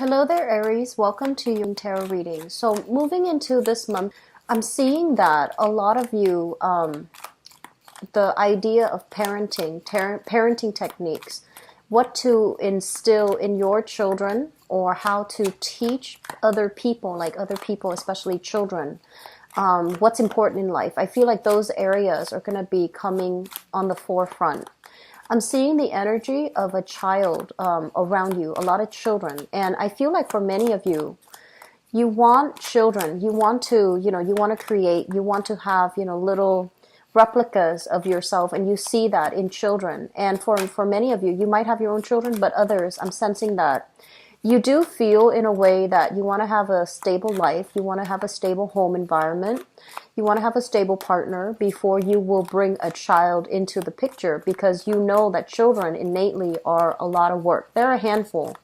Hello there, Aries. Welcome to your tarot reading. So, moving into this month, I'm seeing that a lot of you, the idea of parenting techniques, what to instill in your children, or how to teach other people, like other people, especially children, what's important in life. I feel like those areas are going to be coming on the forefront. I'm seeing the energy of a child around you, a lot of children. And I feel like for many of you, you want children. You want to, you want to create, you want to have, little replicas of yourself. And you see that in children. And for many of you, you might have your own children, but others, I'm sensing that you do feel in a way that you want to have a stable life. You want to have a stable home environment. You want to have a stable partner before you will bring a child into the picture, because you know that children innately are a lot of work. They're a handful.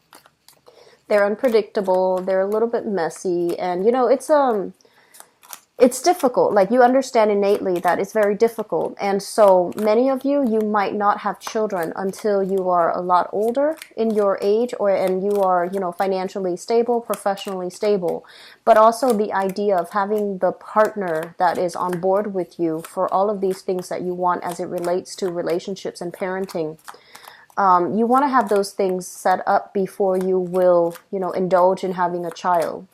They're unpredictable. They're a little bit messy. And, it's difficult. Like, you understand innately that it's very difficult. And so many of you, you might not have children until you are a lot older in your age, and you are, financially stable, professionally stable. But also the idea of having the partner that is on board with you for all of these things that you want as it relates to relationships and parenting. You want to have those things set up before you will, indulge in having a child.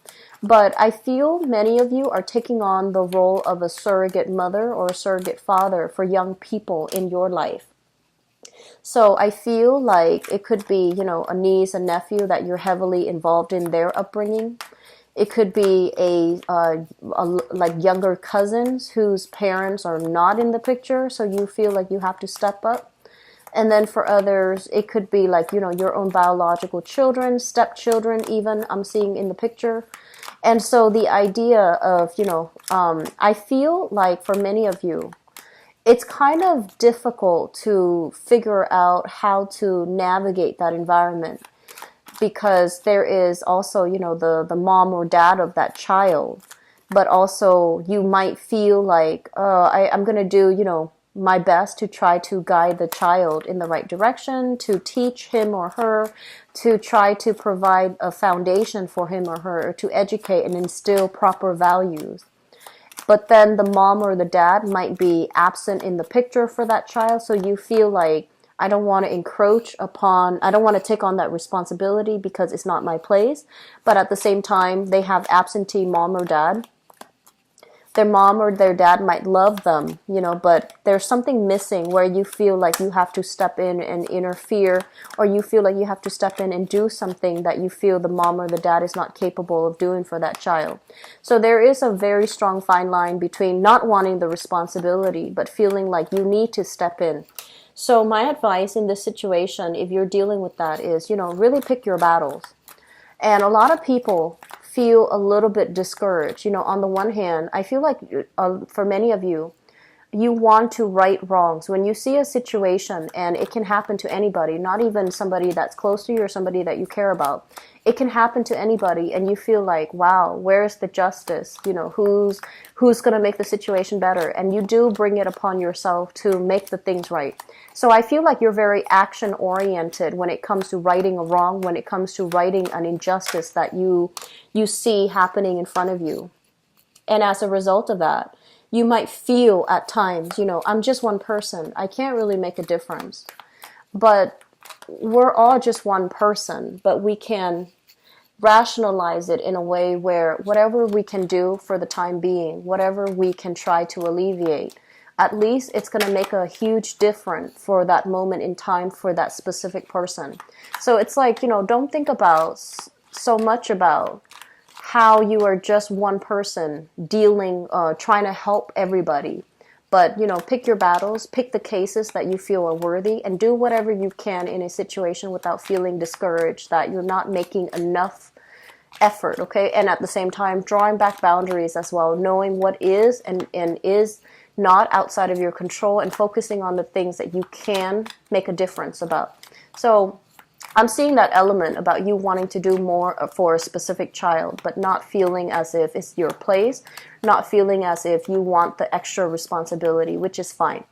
But I feel many of you are taking on the role of a surrogate mother or a surrogate father for young people in your life. So I feel like it could be, a niece, a nephew that you're heavily involved in their upbringing. It could be like younger cousins whose parents are not in the picture, so you feel like you have to step up. And then for others, it could be like, your own biological children, stepchildren even, I'm seeing in the picture. And so the idea of, I feel like for many of you, it's kind of difficult to figure out how to navigate that environment, because there is also, the mom or dad of that child. But also you might feel like, I'm going to do, my best to try to guide the child in the right direction, to teach him or her, to try to provide a foundation for him or her, or to educate and instill proper values. But then the mom or the dad might be absent in the picture for that child, so you feel like, I don't want to I don't want to take on that responsibility because it's not my place. But at the same time, they have absentee mom or dad. Their mom or their dad might love them, but there's something missing where you feel like you have to step in and interfere, or you feel like you have to step in and do something that you feel the mom or the dad is not capable of doing for that child. So there is a very strong fine line between not wanting the responsibility, but feeling like you need to step in. So my advice in this situation, if you're dealing with that, is, really pick your battles. And a lot of people feel a little bit discouraged. On the one hand, I feel like for many of you, you want to right wrongs. When you see a situation, and it can happen to anybody, not even somebody that's close to you or somebody that you care about. It can happen to anybody, and you feel like, wow, where's the justice? Who's going to make the situation better? And you do bring it upon yourself to make the things right. So I feel like you're very action-oriented when it comes to righting a wrong, when it comes to righting an injustice that you see happening in front of you. And as a result of that, you might feel at times, I'm just one person. I can't really make a difference. But we're all just one person, but we can rationalize it in a way where whatever we can do for the time being, whatever we can try to alleviate, at least it's going to make a huge difference for that moment in time for that specific person. So it's like, don't think about so much about how you are just one person dealing, trying to help everybody. But, pick your battles, pick the cases that you feel are worthy, and do whatever you can in a situation without feeling discouraged that you're not making enough effort, okay? And at the same time, drawing back boundaries as well, knowing what is and is not outside of your control, and focusing on the things that you can make a difference about. So I'm seeing that element about you wanting to do more for a specific child, but not feeling as if it's your place, not feeling as if you want the extra responsibility, which is fine.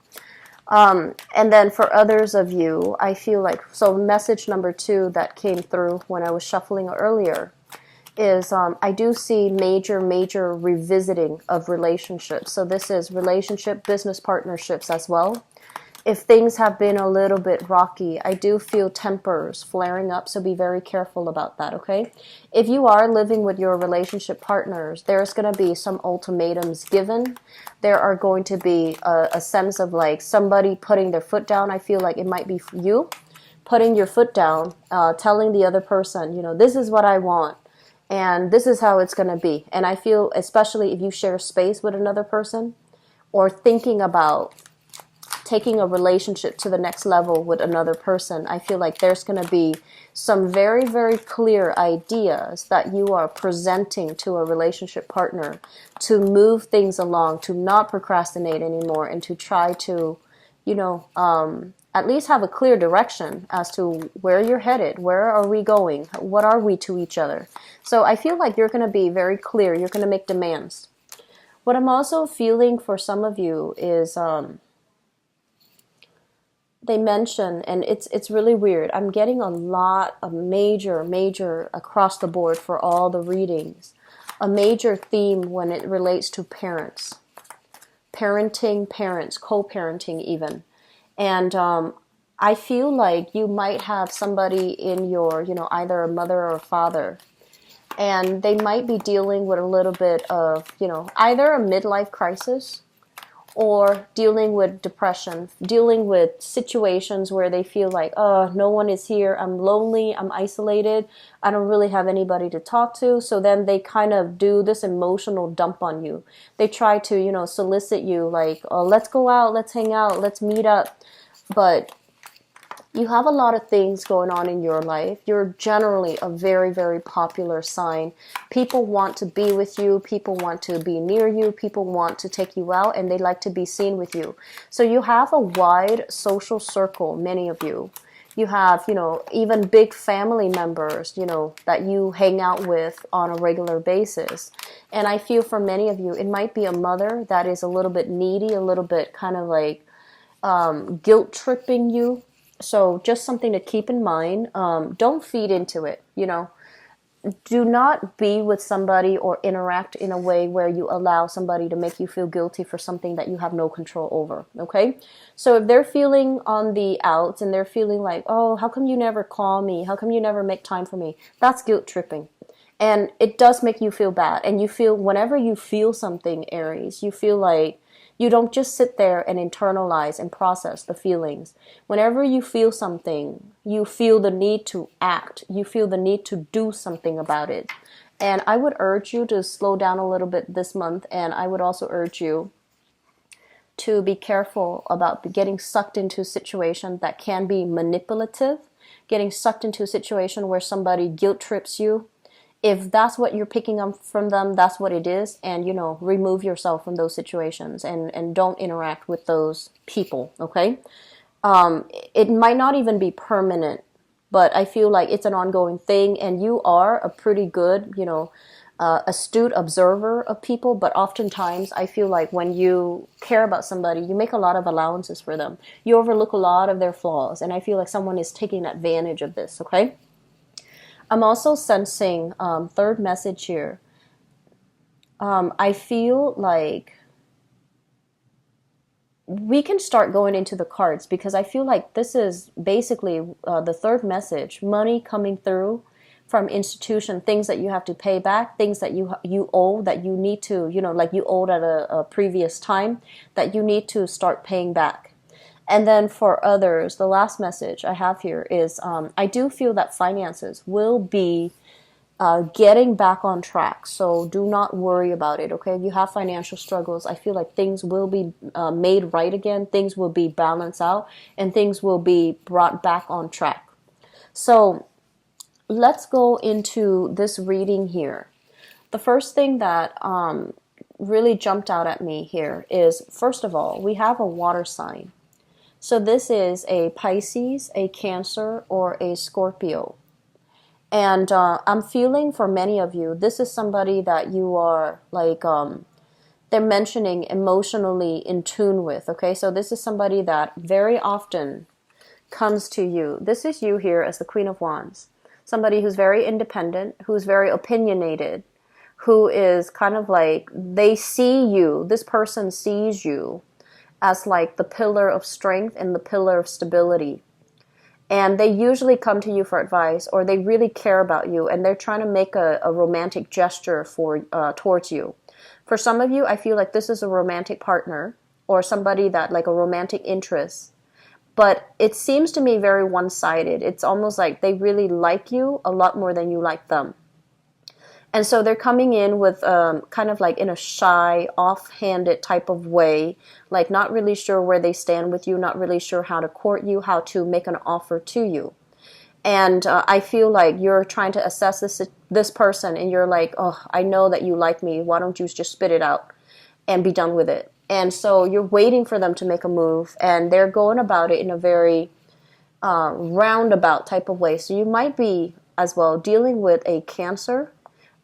And then for others of you, I feel like, so message number 2 that came through when I was shuffling earlier is I do see major revisiting of relationships. So this is relationship, business partnerships as well. If things have been a little bit rocky, I do feel tempers flaring up, so be very careful about that, okay? If you are living with your relationship partners, there's going to be some ultimatums given. There are going to be a sense of like somebody putting their foot down. I feel like it might be you putting your foot down, telling the other person, you know, this is what I want and this is how it's going to be. And I feel, especially if you share space with another person or thinking about taking a relationship to the next level with another person, I feel like there's going to be some very clear ideas that you are presenting to a relationship partner to move things along, to not procrastinate anymore, and to try to, you know, at least have a clear direction as to where you're headed. Where are we going? What are we to each other? So I feel like you're going to be very clear. You're going to make demands. What I'm also feeling for some of you is they mention, and it's really weird, I'm getting a lot of major across the board for all the readings, a major theme when it relates to parents, parenting, parents, co-parenting even. And I feel like you might have somebody in your, you know, either a mother or a father, and they might be dealing with a little bit of, you know, either a midlife crisis or dealing with depression, dealing with situations where they feel like, oh, no one is here, I'm lonely, I'm isolated, I don't really have anybody to talk to. So then they kind of do this emotional dump on you. They try to, you know, solicit you like, oh, let's go out, let's hang out, let's meet up. But you have a lot of things going on in your life. You're generally a very popular sign. People want to be with you. People want to be near you. People want to take you out, and they like to be seen with you. So you have a wide social circle, many of you. You have, you know, even big family members, you know, that you hang out with on a regular basis. And I feel for many of you, it might be a mother that is a little bit needy, a little bit kind of like guilt tripping you. So just something to keep in mind. Don't feed into it, you know. Do not be with somebody or interact in a way where you allow somebody to make you feel guilty for something that you have no control over, okay? So if they're feeling on the outs and they're feeling like, oh, how come you never call me? How come you never make time for me? That's guilt tripping. And it does make you feel bad. And you feel, whenever you feel something, Aries, you feel like you don't just sit there and internalize and process the feelings. Whenever you feel something, you feel the need to act. You feel the need to do something about it. And I would urge you to slow down a little bit this month. And I would also urge you to be careful about getting sucked into a situation that can be manipulative, getting sucked into a situation where somebody guilt trips you. If that's what you're picking up from them, that's what it is. And, you know, remove yourself from those situations and don't interact with those people, okay? It might not even be permanent, but I feel like it's an ongoing thing. And you are a pretty good, you know, astute observer of people. But oftentimes I feel like when you care about somebody, you make a lot of allowances for them. You overlook a lot of their flaws. And I feel like someone is taking advantage of this, okay? I'm also sensing, third message here. I feel like we can start going into the cards because I feel like this is basically the third message, money coming through from institution, things that you have to pay back, things that you owe that you need to, you know, like you owed at a previous time that you need to start paying back. And then for others, the last message I have here is I do feel that finances will be getting back on track. So do not worry about it, okay? If you have financial struggles, I feel like things will be made right again. Things will be balanced out and things will be brought back on track. So let's go into this reading here. The first thing that really jumped out at me here is, first of all, we have a water sign. So this is a Pisces, a Cancer, or a Scorpio. And I'm feeling for many of you, this is somebody that you are like they're mentioning emotionally in tune with. Okay, so this is somebody that very often comes to you. This is you here as the Queen of Wands. Somebody who's very independent, who's very opinionated, who is kind of like, they see you, this person sees you as like the pillar of strength and the pillar of stability. And they usually come to you for advice, or they really care about you, and they're trying to make a romantic gesture for towards you. For some of you, I feel like this is a romantic partner or somebody that like a romantic interest. But it seems to me very one-sided. It's almost like they really like you a lot more than you like them. And so they're coming in with kind of like in a shy, off-handed type of way, like not really sure where they stand with you, not really sure how to court you, how to make an offer to you. And I feel like you're trying to assess this person, and you're like, oh, I know that you like me. Why don't you just spit it out and be done with it? And so you're waiting for them to make a move, and they're going about it in a very roundabout type of way. So you might be as well dealing with a Cancer.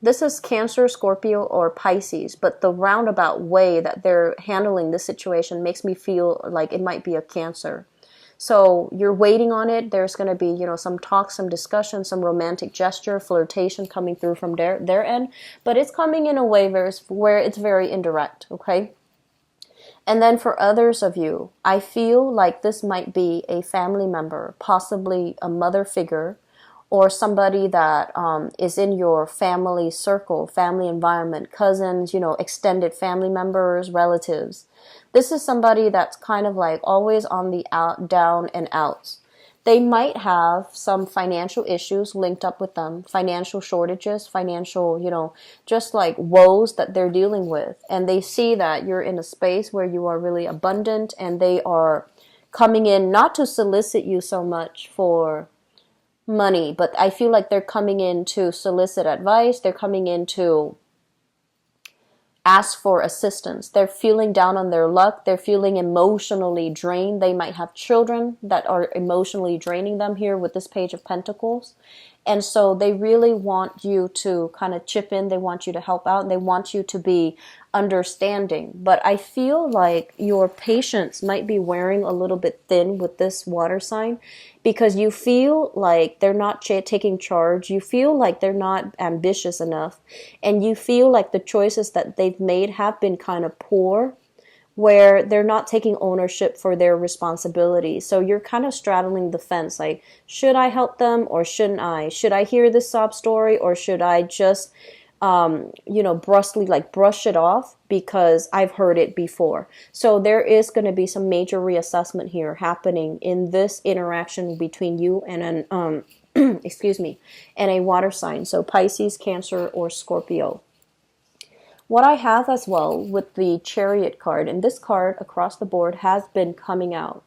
This is Cancer, Scorpio, or Pisces, but the roundabout way that they're handling this situation makes me feel like it might be a Cancer. So you're waiting on it. There's going to be, some talk, some discussion, some romantic gesture, flirtation coming through from their end, but it's coming in a way where it's very indirect, okay? And then for others of you, I feel like this might be a family member, possibly a mother figure, or somebody that is in your family circle, family environment, cousins, extended family members, relatives. This is somebody that's kind of like always on the out, down and outs. They might have some financial issues linked up with them, financial shortages, financial, just like woes that they're dealing with. And they see that you're in a space where you are really abundant, and they are coming in not to solicit you so much for money, but I feel like they're coming in to solicit advice. They're coming in to ask for assistance. They're feeling down on their luck. They're feeling emotionally drained. They might have children that are emotionally draining them here with this Page of Pentacles. And so they really want you to kind of chip in. They want you to help out, and they want you to be understanding. But I feel like your patience might be wearing a little bit thin with this water sign, because you feel like they're not taking charge. You feel like they're not ambitious enough, and you feel like the choices that they've made have been kind of poor, where they're not taking ownership for their responsibility. So you're kind of straddling the fence, like, should I help them or shouldn't I? Should I hear this sob story, or should I just, brusquely brush it off because I've heard it before? So there is going to be some major reassessment here happening in this interaction between you and an, excuse me, and a water sign. So Pisces, Cancer, or Scorpio. What I have as well with the Chariot card, and this card across the board has been coming out,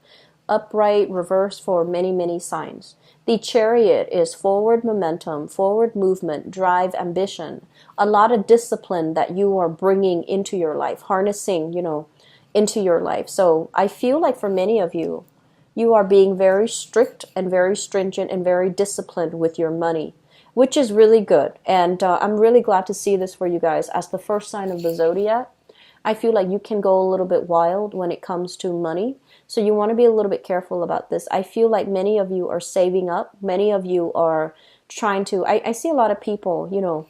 upright, reverse for many, many signs. The Chariot is forward momentum, forward movement, drive, ambition, a lot of discipline that you are bringing into your life, harnessing, into your life. So I feel like for many of you, you are being very strict and very stringent and very disciplined with your money, which is really good. And I'm really glad to see this for you guys as the first sign of the zodiac. I feel like you can go a little bit wild when it comes to money. So you want to be a little bit careful about this. I feel like many of you are saving up. Many of you are trying to, I see a lot of people,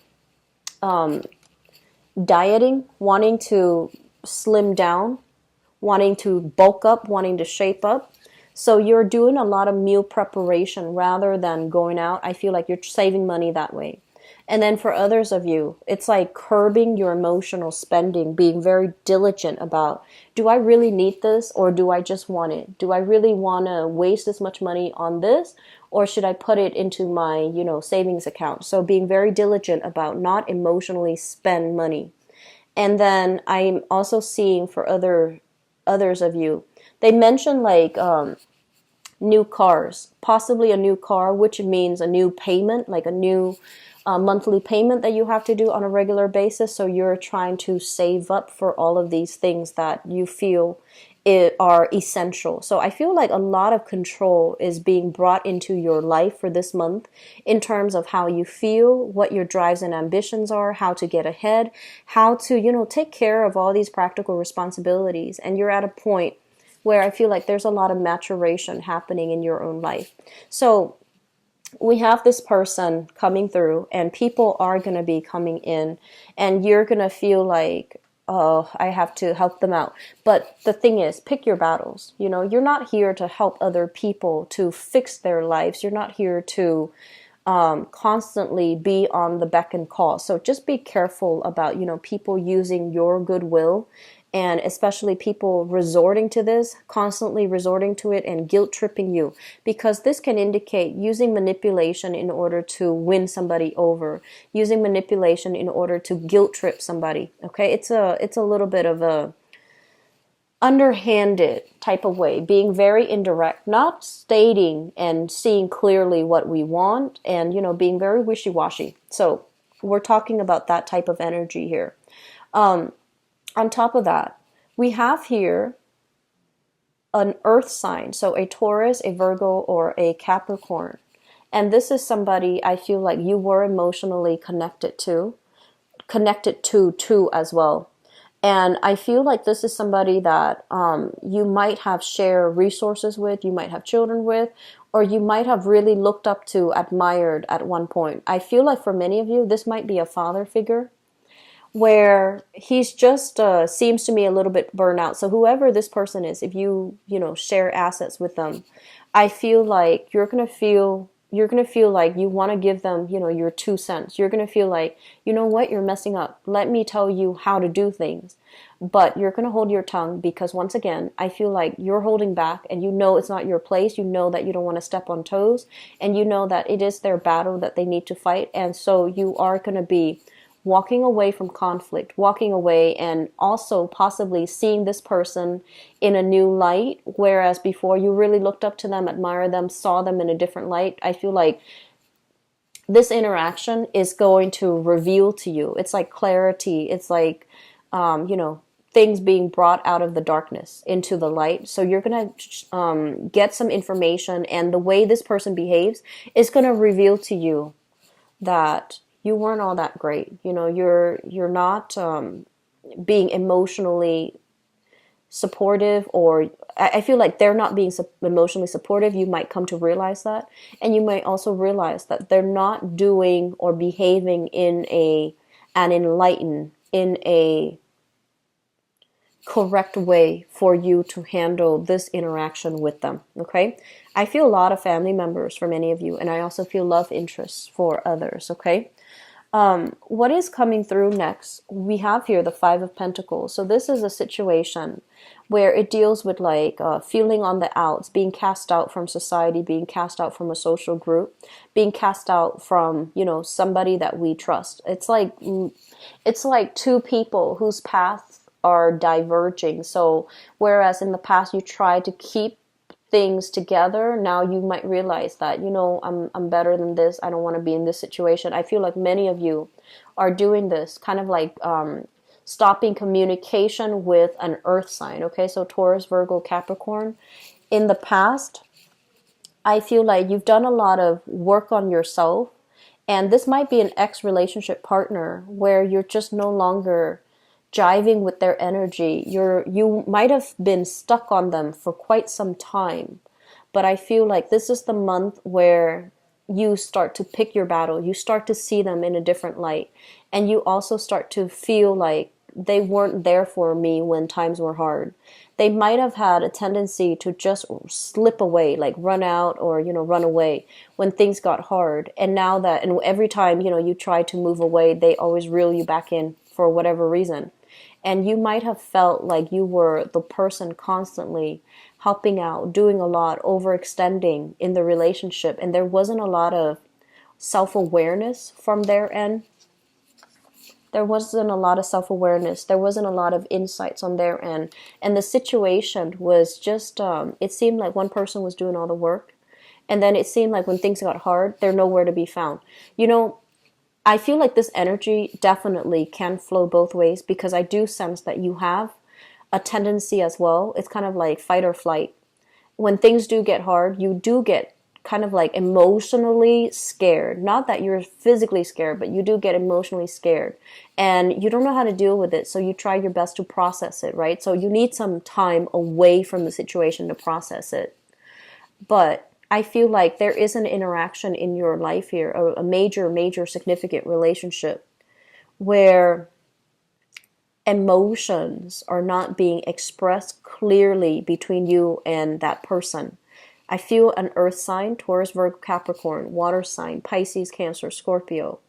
dieting, wanting to slim down, wanting to bulk up, wanting to shape up. So you're doing a lot of meal preparation rather than going out. I feel like you're saving money that way. And then for others of you, it's like curbing your emotional spending, being very diligent about, do I really need this, or do I just want it? Do I really want to waste this much money on this, or should I put it into my, savings account? So being very diligent about not emotionally spend money. And then I'm also seeing for others of you, they mentioned new cars, possibly a new car, which means a new payment, like a new monthly payment that you have to do on a regular basis. So you're trying to save up for all of these things that you feel are essential. So I feel like a lot of control is being brought into your life for this month in terms of how you feel, what your drives and ambitions are, how to get ahead, how to, take care of all these practical responsibilities. And you're at a point where I feel like there's a lot of maturation happening in your own life. So we have this person coming through, and people are going to be coming in, and you're going to feel like, oh, I have to help them out. But the thing is, pick your battles. You're not here to help other people to fix their lives. You're not here to constantly be on the beck and call. So just be careful about, people using your goodwill, and especially people resorting to this, constantly resorting to it and guilt tripping you, because this can indicate using manipulation in order to win somebody over, using manipulation in order to guilt trip somebody. Okay, it's a little bit of a underhanded type of way, being very indirect, not stating and seeing clearly what we want, and being very wishy-washy. So we're talking about that type of energy here. On top of that, we have here an earth sign, so a Taurus, a Virgo, or a Capricorn. And this is somebody I feel like you were emotionally connected to as well. And I feel like this is somebody that you might have shared resources with, you might have children with, or you might have really looked up to, admired at one point. I feel like for many of you, this might be a father figure, where he's just seems to me a little bit burnt out. So whoever this person is, if you share assets with them, I feel like you're gonna feel like you want to give them your 2 cents. You're gonna feel like, you know what, you're messing up. Let me tell you how to do things. But you're gonna hold your tongue, because once again, I feel like you're holding back, and it's not your place. You know that you don't want to step on toes, and you know that it is their battle that they need to fight, and so you are gonna be walking away from conflict, walking away, and also possibly seeing this person in a new light, whereas before you really looked up to them, admired them, saw them in a different light. I feel like this interaction is going to reveal to you. It's like clarity. It's like, things being brought out of the darkness into the light. So you're going to get some information, and the way this person behaves is going to reveal to you that you weren't all that great. You're not being emotionally supportive, or I feel like they're not being emotionally supportive. You might come to realize that, and you might also realize that they're not doing or behaving in a correct way for you to handle this interaction with them. Okay, I feel a lot of family members for many of you, and I also feel love interests for others. Okay. What is coming through next? We have here the Five of Pentacles. So this is a situation where it deals with like feeling on the outs, being cast out from society, being cast out from a social group, being cast out from, somebody that we trust. It's like two people whose paths are diverging. So whereas in the past you tried to keep things together, now you might realize that I'm better than this. I don't want to be in this situation. I feel like many of you are doing this, kind of like stopping communication with an earth sign. Okay, so Taurus, Virgo, Capricorn. In the past, I feel like you've done a lot of work on yourself, and this might be an ex-relationship partner where you're just no longer jiving with their energy. You might have been stuck on them for quite some time, but I feel like this is the month where you start to pick your battle. You start to see them in a different light, and you also start to feel like they weren't there for me when times were hard. They might have had a tendency to just slip away, like run out or run away when things got hard. And every time you try to move away, they always reel you back in for whatever reason. And you might have felt like you were the person constantly helping out, doing a lot, overextending in the relationship, and there wasn't a lot of self-awareness from their end. There wasn't a lot of self-awareness. There wasn't a lot of insights on their end. And the situation was just, it seemed like one person was doing all the work. And then it seemed like when things got hard, they're nowhere to be found. I feel like this energy definitely can flow both ways, because I do sense that you have a tendency as well. It's kind of like fight or flight. When things do get hard, you do get kind of like emotionally scared. Not that you're physically scared, but you do get emotionally scared. And you don't know how to deal with it, so you try your best to process it, right? So you need some time away from the situation to process it. But I feel like there is an interaction in your life here, a major, major significant relationship where emotions are not being expressed clearly between you and that person. I feel an earth sign, Taurus, Virgo, Capricorn, water sign, Pisces, Cancer, Scorpio.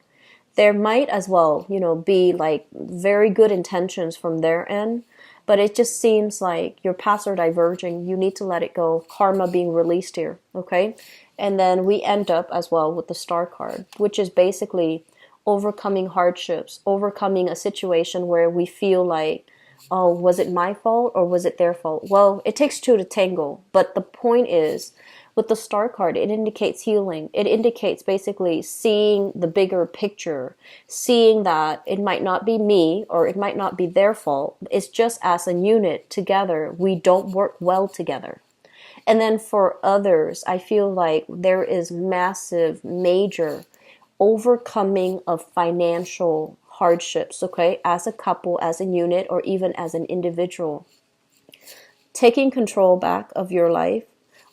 There might as well, be like very good intentions from their end, but it just seems like your paths are diverging. You need to let it go. Karma being released here, okay? And then we end up as well with the Star card, which is basically overcoming hardships, overcoming a situation where we feel like, oh, was it my fault or was it their fault? Well, it takes two to tango, but the point is, with the Star card, it indicates healing. It indicates basically seeing the bigger picture, seeing that it might not be me or it might not be their fault. It's just as a unit together, we don't work well together. And then for others, I feel like there is massive, major overcoming of financial hardships, okay, as a couple, as a unit, or even as an individual. Taking control back of your life,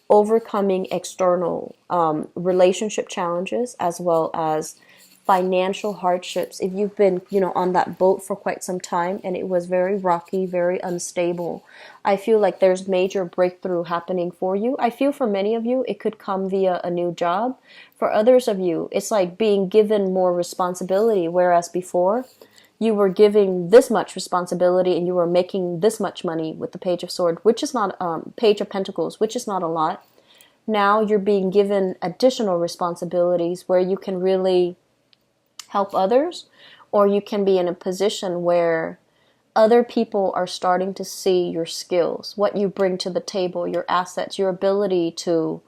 overcoming external relationship challenges, as well as financial hardships. If you've been, on that boat for quite some time and it was very rocky, very unstable, I feel like there's major breakthrough happening for you. I feel for many of you, it could come via a new job. For others of you, it's like being given more responsibility, whereas before you were giving this much responsibility and you were making this much money with the Page of Swords, which is not, Page of Pentacles, which is not a lot. Now you're being given additional responsibilities where you can really help others, or you can be in a position where other people are starting to see your skills, what you bring to the table, your assets, your ability to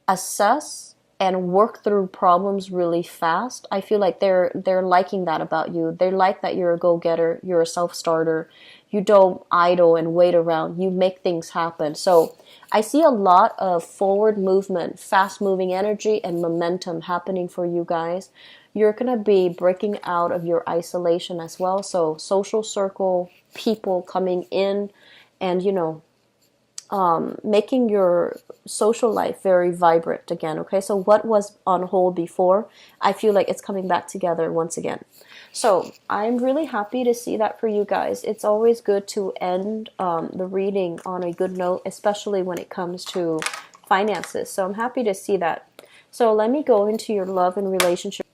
assess and work through problems really fast. I feel like they're liking that about you. They like that you're a go-getter, you're a self-starter. You don't idle and wait around. You make things happen. So I see a lot of forward movement, fast-moving energy and momentum happening for you guys. You're going to be breaking out of your isolation as well. So social circle, people coming in and, making your social life very vibrant again, okay? So what was on hold before, I feel like it's coming back together once again. So I'm really happy to see that for you guys. It's always good to end the reading on a good note, especially when it comes to finances. So I'm happy to see that. So let me go into your love and relationship.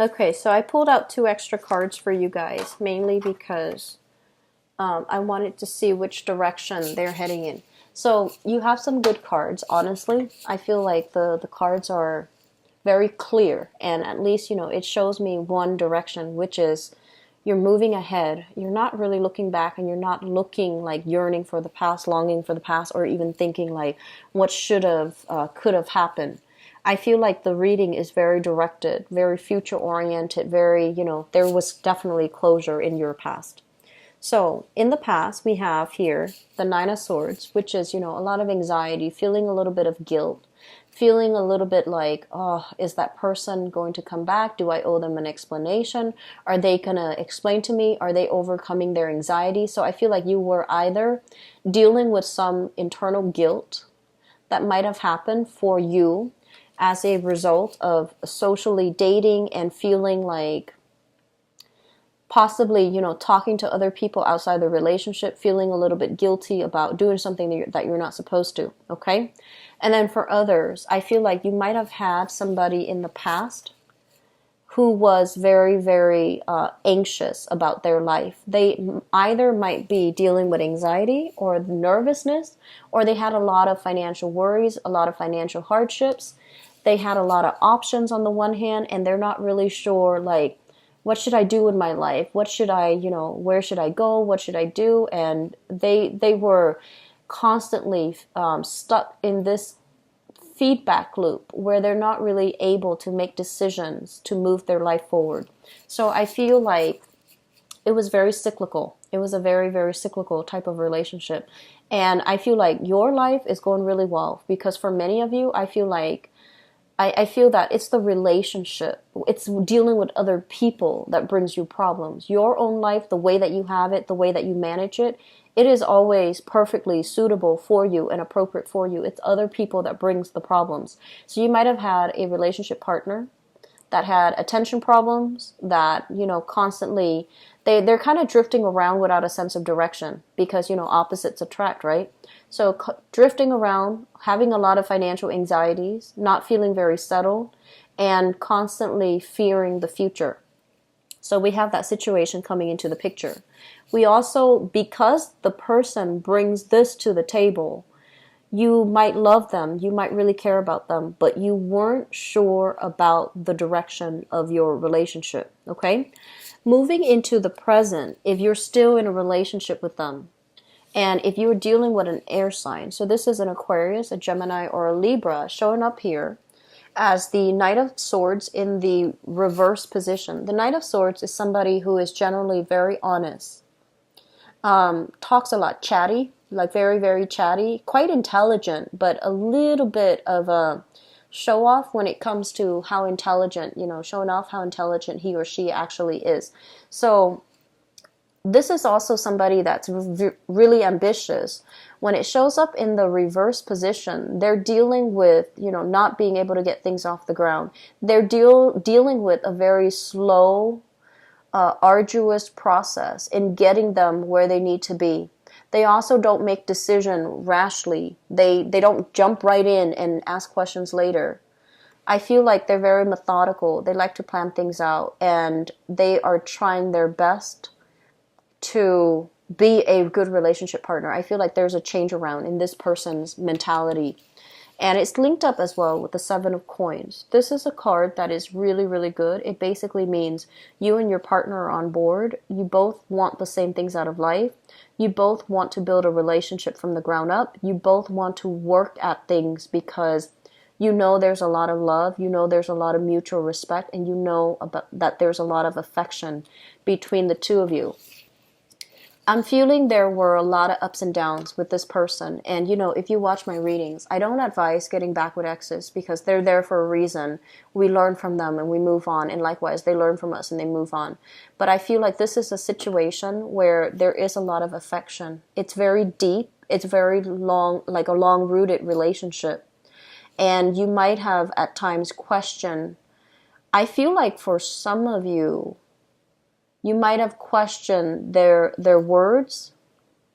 Okay, so I pulled out 2 extra cards for you guys, mainly because I wanted to see which direction they're heading in. So you have some good cards, honestly. I feel like the cards are very clear, and at least, it shows me one direction, which is you're moving ahead. You're not really looking back, and you're not looking like yearning for the past, longing for the past, or even thinking like what should have, could have happened. I feel like the reading is very directed, very future oriented, very, there was definitely closure in your past. So in the past, we have here the Nine of Swords, which is, a lot of anxiety, feeling a little bit of guilt, feeling a little bit like, oh, is that person going to come back? Do I owe them an explanation? Are they going to explain to me? Are they overcoming their anxiety? So I feel like you were either dealing with some internal guilt, that might have happened for you as a result of socially dating and feeling like possibly, talking to other people outside the relationship, feeling a little bit guilty about doing something that you're not supposed to, okay? And then for others, I feel like you might have had somebody in the past who was very, very anxious about their life. They either might be dealing with anxiety or nervousness, or they had a lot of financial worries, a lot of financial hardships. They had a lot of options on the one hand, and they're not really sure, like, what should I do in my life? What should I, where should I go? What should I do? And they were constantly stuck in this feedback loop where they're not really able to make decisions to move their life forward. So I feel like it was very cyclical. It was a very, very cyclical type of relationship. And I feel like your life is going really well because for many of you, I feel like I feel that it's the relationship. It's dealing with other people that brings you problems. Your own life, the way that you have it, the way that you manage it, it is always perfectly suitable for you and appropriate for you. It's other people that brings the problems. So you might have had a relationship partner that had attention problems, that, constantly, they're kind of drifting around without a sense of direction because, opposites attract, right? So drifting around, having a lot of financial anxieties, not feeling very settled, and constantly fearing the future. So we have that situation coming into the picture. We also, because the person brings this to the table, you might love them, you might really care about them, but you weren't sure about the direction of your relationship, okay? Moving into the present, if you're still in a relationship with them, and if you're dealing with an air sign, so this is an Aquarius, a Gemini, or a Libra showing up here as the Knight of Swords in the reverse position. The Knight of Swords is somebody who is generally very honest, talks a lot, chatty, like very, very chatty, quite intelligent, but a little bit of a show off when it comes to how intelligent, showing off how intelligent he or she actually is. So this is also somebody that's really ambitious. When it shows up in the reverse position, they're dealing with, not being able to get things off the ground. They're dealing with a very slow, arduous process in getting them where they need to be. They also don't make decision rashly. They don't jump right in and ask questions later. I feel like they're very methodical. They like to plan things out, and they are trying their best to be a good relationship partner. I feel like there's a change around in this person's mentality. And it's linked up as well with the Seven of Coins. This is a card that is really, really good. It basically means you and your partner are on board. You both want the same things out of life. You both want to build a relationship from the ground up. You both want to work at things because there's a lot of love, there's a lot of mutual respect, and that there's a lot of affection between the two of you. I'm feeling there were a lot of ups and downs with this person. And, if you watch my readings, I don't advise getting back with exes because they're there for a reason. We learn from them and we move on. And likewise, they learn from us and they move on. But I feel like this is a situation where there is a lot of affection. It's very deep. It's very long, like a long-rooted relationship. And you might have at times questioned. I feel like for some of you, you might have questioned their words,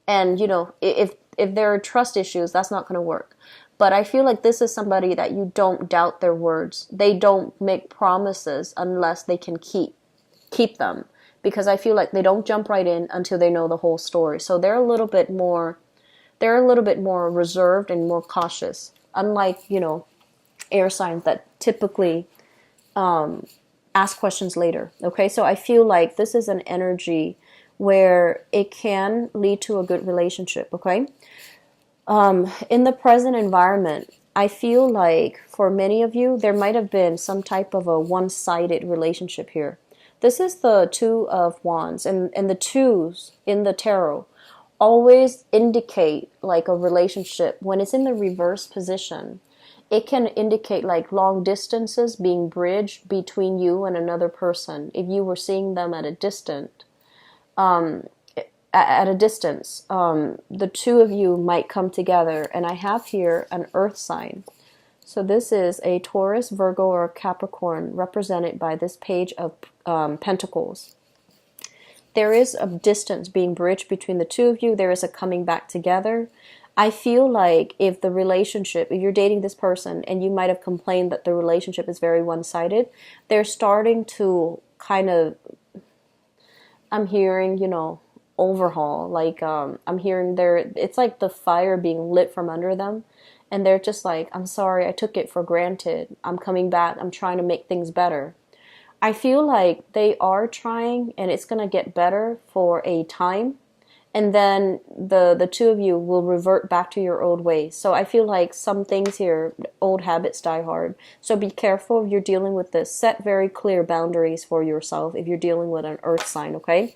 and if there are trust issues, that's not going to work. But I feel like this is somebody that you don't doubt their words. They don't make promises unless they can keep them, because I feel like they don't jump right in until they know the whole story. So they're a little bit more reserved and more cautious, unlike air signs that typically ask questions later. Okay, so I feel like this is an energy where it can lead to a good relationship. Okay, in the present environment, I feel like for many of you, there might have been some type of a one-sided relationship here. This is the Two of Wands, and the twos in the tarot always indicate like a relationship. When it's in the reverse position, it can indicate like long distances being bridged between you and another person. If you were seeing them at a distance, at a distance. The two of you might come together, and I have here an earth sign. So this is a Taurus, Virgo, or Capricorn represented by this page of Pentacles. There is a distance being bridged between the two of you. There is a coming back together. I feel like if the relationship, if you're dating this person and you might have complained that the relationship is very one-sided, they're starting to kind of, I'm hearing, overhaul. Like, I'm hearing it's like the fire being lit from under them. And they're just like, I'm sorry, I took it for granted. I'm coming back. I'm trying to make things better. I feel like they are trying, and it's going to get better for a time. And then the two of you will revert back to your old ways. So I feel like some things here, old habits die hard. So be careful if you're dealing with this. Set very clear boundaries for yourself if you're dealing with an earth sign, okay?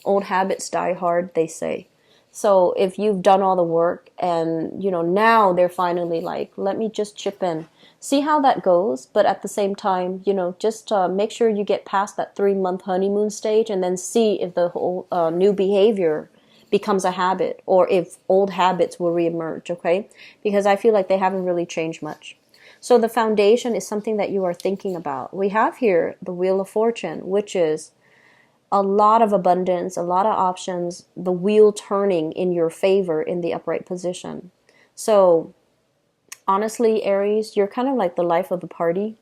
Old habits die hard, they say. So if you've done all the work and, now they're finally like, let me just chip in. See how that goes. But at the same time, just make sure you get past that 3-month honeymoon stage and then see if the whole new behavior becomes a habit or if old habits will reemerge, okay? Because I feel like they haven't really changed much. So the foundation is something that you are thinking about. We have here the Wheel of Fortune, which is a lot of abundance, a lot of options, the wheel turning in your favor in the upright position. So honestly, Aries, you're kind of like the life of the party.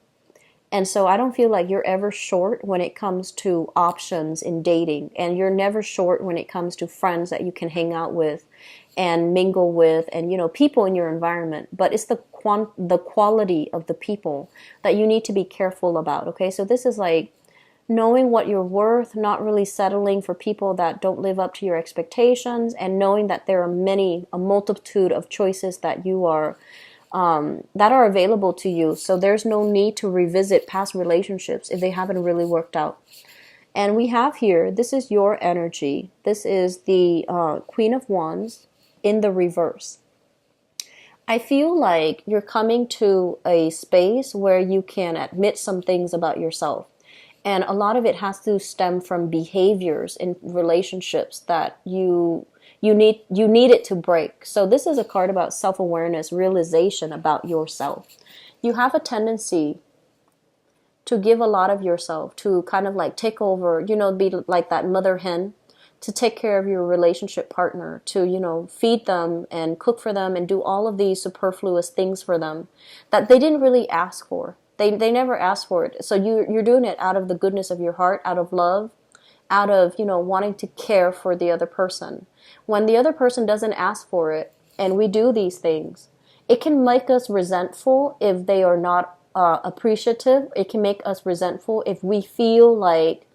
And so I don't feel like you're ever short when it comes to options in dating. And you're never short when it comes to friends that you can hang out with and mingle with and, people in your environment. But it's the quality of the people that you need to be careful about, okay? So this is like knowing what you're worth, not really settling for people that don't live up to your expectations, and knowing that there are a multitude of choices that you are that are available to you. So there's no need to revisit past relationships if they haven't really worked out. And we have here, this is your energy. This is the Queen of Wands in the reverse. I feel like you're coming to a space where you can admit some things about yourself. And a lot of it has to stem from behaviors in relationships that you need it to break. So this is a card about self-awareness, realization about yourself. You have a tendency to give a lot of yourself, to kind of like take over, be like that mother hen, to take care of your relationship partner, to, feed them and cook for them and do all of these superfluous things for them that they didn't really ask for. They never asked for it. So you're doing it out of the goodness of your heart, out of love, out of, wanting to care for the other person. When the other person doesn't ask for it and we do these things, it can make us resentful if they are not appreciative. It can make us resentful if we feel like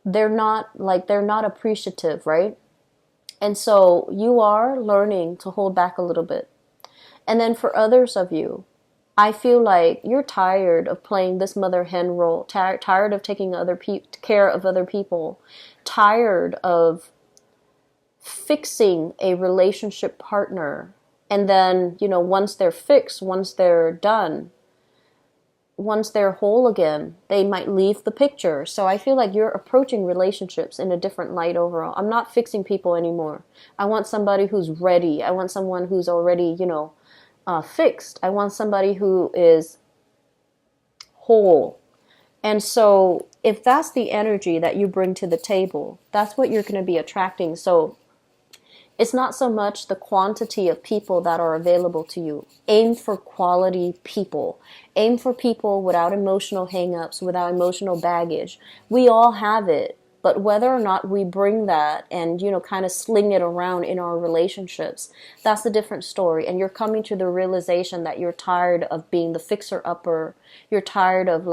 they're not appreciative, right? And so you are learning to hold back a little bit. And then for others of you, I feel like you're tired of playing this mother hen role, tired of taking care of other people, tired of fixing a relationship partner. And then, once they're fixed, once they're done, once they're whole again, they might leave the picture. So I feel like you're approaching relationships in a different light overall. I'm not fixing people anymore. I want somebody who's ready. I want someone who's already, fixed. I want somebody who is whole. And so if that's the energy that you bring to the table, that's what you're going to be attracting. So it's not so much the quantity of people that are available to you. Aim for quality people. Aim for people without emotional hangups, without emotional baggage. We all have it. But whether or not we bring that and, kind of sling it around in our relationships, that's a different story. And you're coming to the realization that you're tired of being the fixer-upper. You're tired of,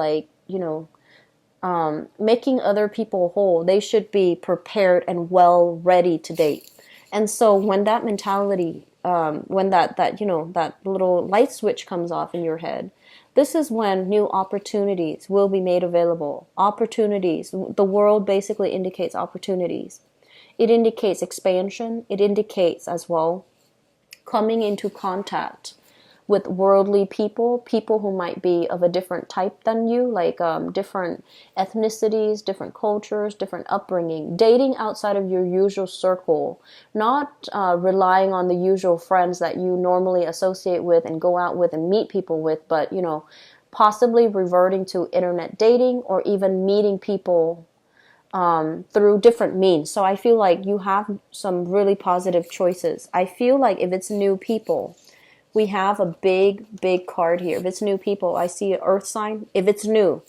making other people whole. They should be prepared and well ready to date. And so when that mentality, when that little light switch comes off in your head, this is when new opportunities will be made available. Opportunities. The world basically indicates opportunities. It indicates expansion. It indicates as well coming into contact with worldly people, people who might be of a different type than you, like different ethnicities, different cultures, different upbringing. Dating outside of your usual circle, not relying on the usual friends that you normally associate with and go out with and meet people with, but, you know, possibly reverting to internet dating or even meeting people through different means. So I feel like you have some really positive choices. I feel like if it's new people, we have a big card here. If it's new people, I see an earth sign. If it's new,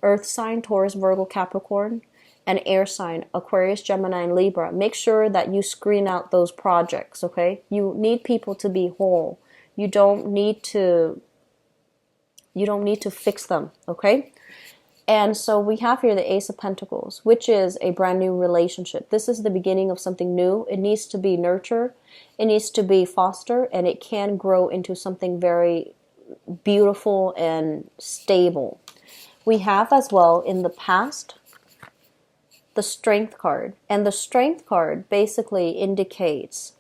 earth sign, Taurus, Virgo, Capricorn, and air sign, Aquarius, Gemini, and Libra. Make sure that you screen out those projects, okay? You need people to be whole. You don't need to fix them, okay? And so we have here the Ace of Pentacles, which is a brand new relationship. This is the beginning of something new. It needs to be nurtured. It needs to be fostered, and it can grow into something very beautiful and stable. We have as well in the past the Strength card. And the Strength card basically indicates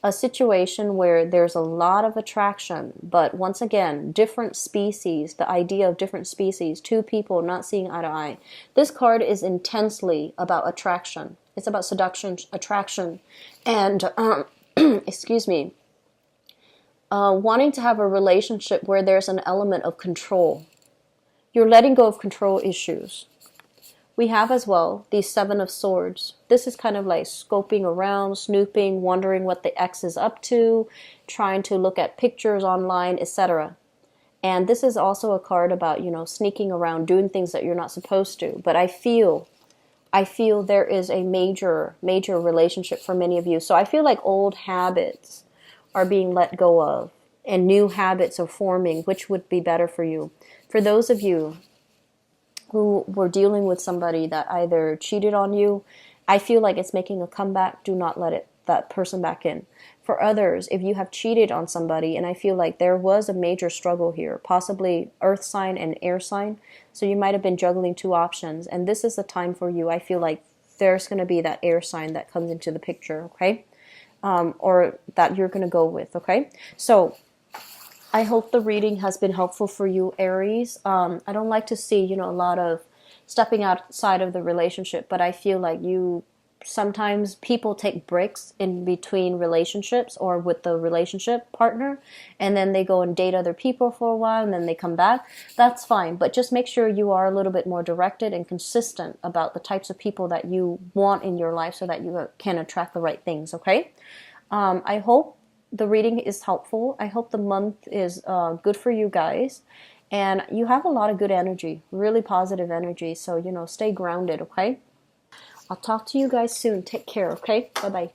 a situation where there's a lot of attraction, but once again, different species, the idea of different species, two people not seeing eye to eye. This card is intensely about attraction. It's about seduction, attraction, and, excuse me, wanting to have a relationship where there's an element of control. You're letting go of control issues. We have as well the Seven of Swords. This is kind of like scoping around, snooping, wondering what the ex is up to, trying to look at pictures online, etc. And this is also a card about, you know, sneaking around, doing things that you're not supposed to. But I feel there is a major relationship for many of you. So I feel like old habits are being let go of and new habits are forming, which would be better for you. For those of you who were dealing with somebody that either cheated on you, I feel like it's making a comeback. Do not let that person back in. For others, if you have cheated on somebody, and I feel like there was a major struggle here, possibly earth sign and air sign, so you might have been juggling two options, and this is the time for you. I feel like there's going to be that air sign that comes into the picture, okay? Or that you're going to go with, okay? So I hope the reading has been helpful for you, Aries. I don't like to see, you know, a lot of stepping outside of the relationship, but I feel like sometimes people take breaks in between relationships or with the relationship partner, and then they go and date other people for a while, and then they come back. That's fine, but just make sure you are a little bit more directed and consistent about the types of people that you want in your life so that you can attract the right things, okay? I hope the reading is helpful. I hope the month is good for you guys. And you have a lot of good energy, really positive energy. So, you know, stay grounded, okay? I'll talk to you guys soon. Take care, okay? Bye-bye.